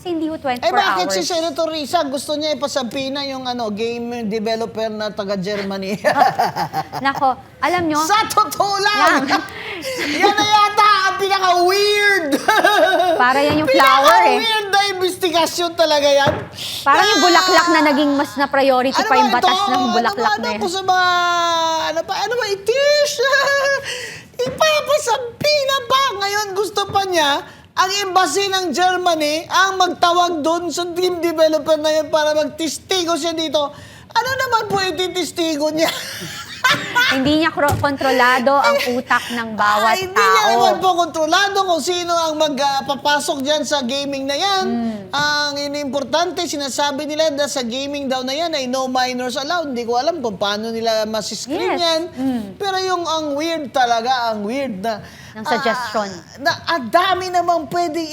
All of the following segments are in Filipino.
Kasi hindi ho 24 bakit hours. si Senator Risa gusto niya ipasampina yung game developer na taga-Germany? Nako, alam nyo, Sa totoo lang! Yan na yata ang pinaka-weird! para yan yung flower eh. Pinaka-weird na investigasyon talaga yan. Parang yung bulaklak na naging mas na priority pa yung batas ng bulaklak na Ano yun. sa mga... Ano ba? Itish! Ipapasampina ba? Ngayon gusto pa niya ang embassy ng Germany ang magtawag doon sa team developer na yun para magtistigo siya dito. Ano naman po ititistigo niya? Hindi niya kontrolado ang utak ng bawat Hindi niya naman tao. po kontrolado kung sino ang magpapasok dyan sa gaming na yan. Ang inimportante, sinasabi nila na sa gaming daw na yan ay no minors allowed. Hindi ko alam kung paano nila masiscreen Yes. yan. Pero yung ang weird talaga, ang weird na Ng suggestion. ang dami namang pwedeng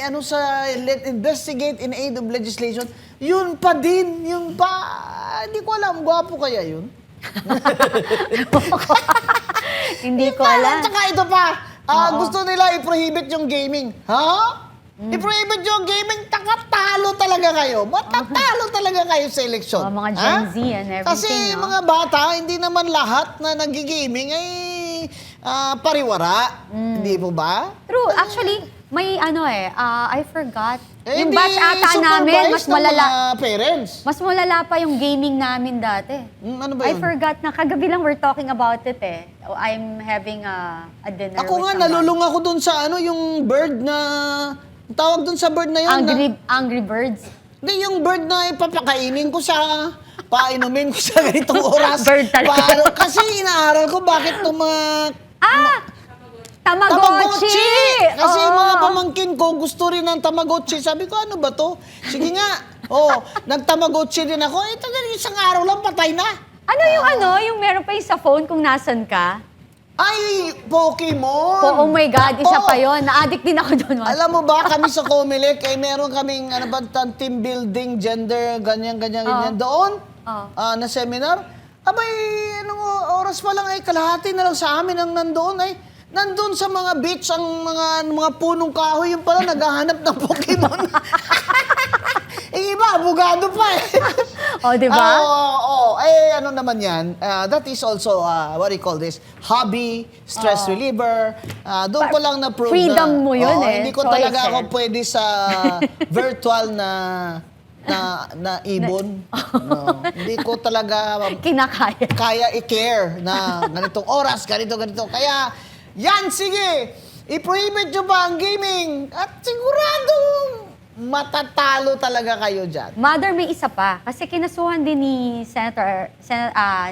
ano sa investigate in aid of legislation. Yun pa din, yun pa. Hindi ko alam, gwapo kaya yun? Hindi ko alam. Tsaka ito pa, gusto nila i-prohibit yung gaming. Ha? I-prohibit yung gaming, takatalo talaga kayo. Matatalo talaga kayo sa eleksyon. Mga Gen Z and everything, Kasi no? mga bata, hindi naman lahat na nag-gaming ay pariwara. Hindi po ba? True. Actually, may I forgot. Yung di batch ata namin, mas supervised ng malala. mga parents. Mas malala pa yung gaming namin dati. Ano ba I yun? forgot na. Kagabi lang we're talking about it eh. I'm having a dinner Ako with nga, someone. nalulung ako dun sa yung bird na... Tawag dun sa bird na yun. Angry Birds. Hindi, yung bird na ipapakainin ko sa... Painumin ko sa ganitong oras. Bird talaga. Kasi inaaral ko bakit Tamagotchi! Kasi Oo. mga pamangkin ko gusto rin ng Tamagotchi. Sabi ko, ano ba to? Sige nga. Nag-Tamagotchi din ako. Talagang isang araw lang, patay na. Yung meron pa yung sa phone kung nasan ka? Ay, Pokemon! Oh my God, isa Ako, pa yon. Na-addict din ako doon. Alam mo ba, kami sa Comelec, meron kaming team building, gender, ganyan. Doon, na seminar. Abay, anong oras pa lang kalahati na lang sa amin ang nandoon nandun sa mga beach ang mga punong kahoy, yung pala naghahanap ng Pokemon. Iba, abogado pa Di ba? Ano naman yan? That is also, what do you call this? Hobby, stress reliever. Doon ko lang na-prove freedom na, mo yun hindi ko choice talaga ako pwede sa virtual na ibon. No, hindi ko talaga Kinakaya. kaya i-care na ganitong oras, ganito. Kaya, yan, sige! I-prohibit nyo ba ang gaming? At siguradong matatalo talaga kayo dyan. Mother, may isa pa. Kasi kinasuhan din ni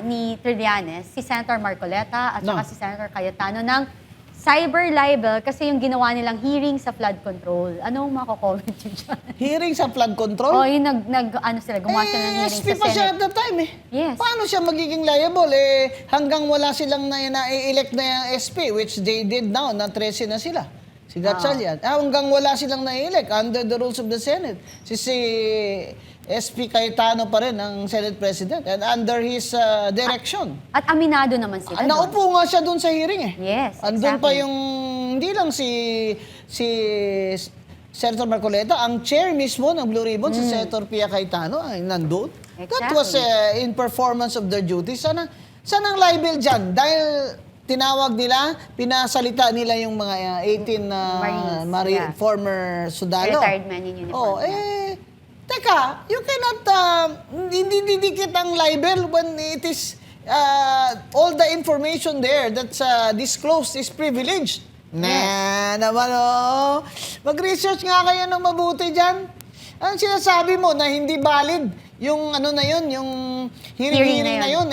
ni Trillanes, si Senator Marcoleta at saka si Senator Cayetano ng cyber libel kasi yung ginawa nilang hearing sa flood control. Anong mako-comment yun dyan? Hearing sa flood control? Yung gumawa sila ng hearing SP sa pa siya at Senate. that time Yes. Paano siya magiging liable? Hanggang wala silang na-elect na SP, which they did now, na 13 na sila. Si Gatchalian. Hanggang wala silang na-elect under the rules of the Senate. Si SP Cayetano pa rin ang Senate President and under his direction. At aminado naman sila doon. Naupo nga siya doon sa hearing Yes, Andun pa exactly. yung, hindi lang si Senator Marcoleta, ang chair mismo ng Blue Ribbon, si Senator Pia Cayetano, ay nandun. That Exactly. was in performance of their duties. Sana ang libel dyan? Dahil tinawag nila, pinasalita nila yung mga 18 Marines, former sundalo. Retired men in uniform. Teka, you cannot, hindi didikit ang libel when it is all the information there that's disclosed is privileged. Naman Mag-research nga kayo ng mabuti dyan. Ang sinasabi mo na hindi valid yung yung hearing na yun,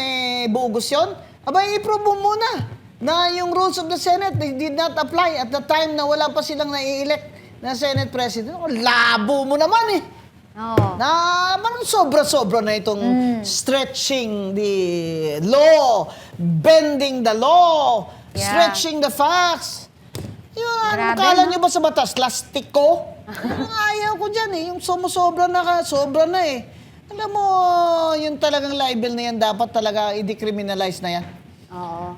bogus yun. Abay, i-prove mo muna na yung rules of the Senate they did not apply at the time na wala pa silang nai-elect na Senate President. Labo mo naman Na parang sobra-sobra na itong stretching the law, bending the law, stretching the facts. Yun, kala nyo ba sa batas? Plastiko? Ayaw ko dyan yung sobra na Alam mo, yung talagang libel na yan, dapat talaga i-decriminalize na yan.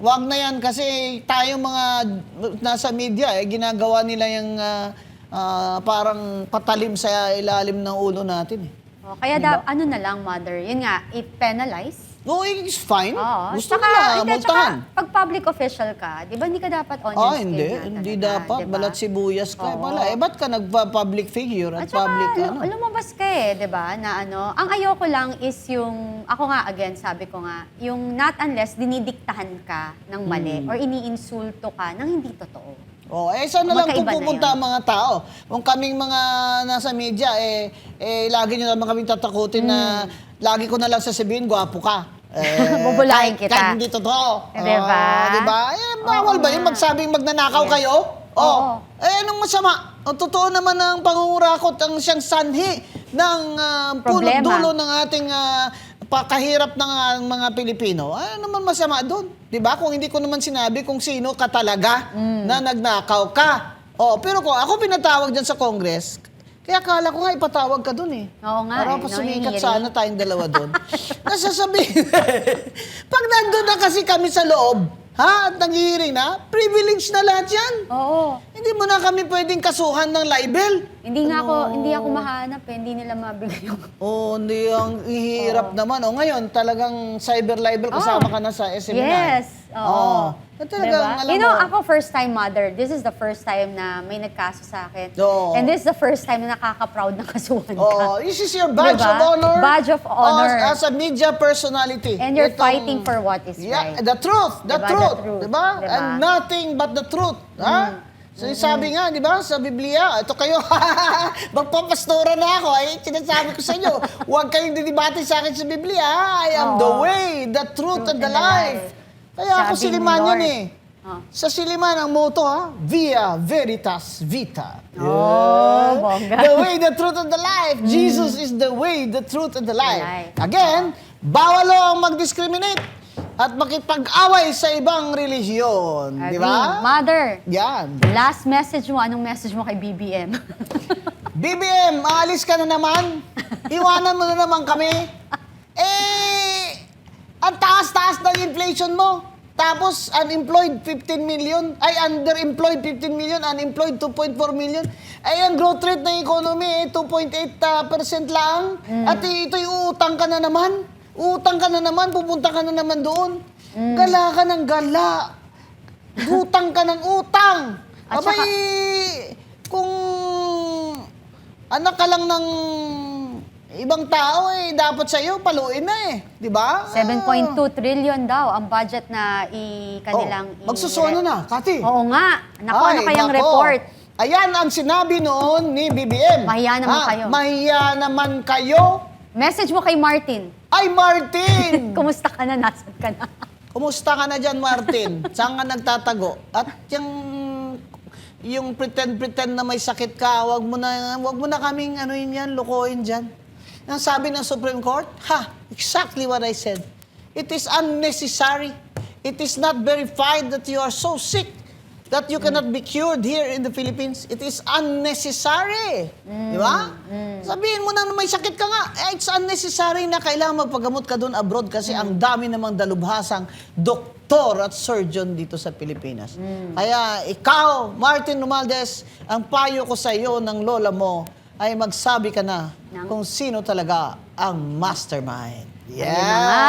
Wag na yan kasi tayo mga nasa media, ginagawa nila yung parang patalim sa ilalim ng ulo natin eh. O, kaya ano na lang, Mother, yun nga, i-penalize. No, it's fine. Oo. Gusto Tsaka, nila, hindi, tsaka, multahan. pag public official ka, di ba hindi ka dapat onion skin Hindi. na Hindi talaga, dapat. di ba? Balat sibuyas ka Oo. pala. Ba't ka nagpa-public figure at At saka, public ano? lumabas ka di ba, na ano, ang ayoko lang is yung, ako nga, again, sabi ko nga, yung not unless dinidiktahan ka ng mali or iniinsulto ka ng hindi totoo. Saan na lang kung Magkaiba na pupunta yun. ang mga tao? Kung kaming mga nasa media, lagi nyo naman kaming tatakutin na lagi ko na lang sasabihin, gwapo ka. Bubulahin kita. Kahit hindi totoo. Diba? Diba? Bawal ba yun magsabing magnanakaw kayo? Oo. Anong masama? Ang totoo naman ng pangungurakot, ang siyang sanhi ng punot Problema. dulo ng ating pakahirap ng mga Pilipino. Ano naman masama doon? 'Di ba? Kung hindi ko naman sinabi kung sino ka talaga na nagnakaw ka. Pero kung ako pinatawag diyan sa Congress, kaya akala ko nga ipatawag ka doon eh. Oo nga Para eh, pa no, sumikat yung sana tayong dalawa doon. Nasasabihin, pag nandun na kasi kami sa loob, at nag-hearing na, privilege na lahat yan. Oo. Hindi mo na kami pwedeng kasuhan ng libel. Hindi ako mahanap hindi nila mabigay yung... Hindi ang ihirap naman. Ngayon, talagang cyber libel kasama ka na sa seminar. Yes. Oo. Talagang, alam You know, mo, ako first time mother. This is the first time na may nagkaso sa akin. Oo. And this is the first time na nakaka-proud na kasuhan ka. this is your badge Diba? of honor. Badge of honor. As a media personality. And you're Itong- fighting for what is right. The truth. The Diba? truth. The truth. Diba? Diba? And nothing but the truth. Ha? So, sabi nga, di ba, sa Biblia, ito kayo, magpapastora na ako, sinasabi ko sa inyo, huwag kayong didibate sa akin sa Biblia, I am the way, the truth, and the life. Kaya ako Sabi ni Siliman Lord. yun eh. Sa Siliman, ang motto Via Veritas Vita. Bongga. The way, the truth, and the life. Jesus is the way, the truth, and the life. life. Again, bawal ang mag-discriminate at makipag-away sa ibang relihiyon. Di ba? Mother, Yan. last message mo, anong message mo kay BBM? BBM, aalis ka na naman. Iwanan mo na naman kami. Ang taas-taas ng inflation mo. Tapos, unemployed 15 million. Underemployed 15 million. Unemployed 2.4 million. Ang growth rate ng economy, 2.8% lang. At ito'y utang ka na naman. Utang ka na naman, pupunta ka na naman doon. Gala ka ng gala. Utang ka ng utang. At Abay, kung anak ka lang ng ibang tao, dapat sa'yo, paluin na Di ba? 7.2 trillion daw ang budget na kanilang... Magsusono na, Kati. Oo nga. Naku, ano Ay, kayang nako. report? Ayan ang sinabi noon ni BBM. Mahiya naman kayo. Mahiya naman kayo. Message mo kay Martin. Ay, Martin! Kumusta ka na? Nasaan ka na? Kumusta ka na dyan, Martin? Saan ka nagtatago? At yung pretend na may sakit ka, wag mo na kaming lukuhin dyan. Ang sabi ng Supreme Court, exactly what I said. It is unnecessary. It is not verified that you are so sick that you cannot be cured here in the Philippines. It is unnecessary. Di ba? Sabihin mo na may sakit ka nga. It's unnecessary na kailangan magpagamot ka doon abroad kasi ang dami namang dalubhasang doktor at surgeon dito sa Pilipinas. Kaya ikaw, Martin Romualdez, ang payo ko sa iyo ng lola mo ay magsabi ka na kung sino talaga ang mastermind. Ayun na nga.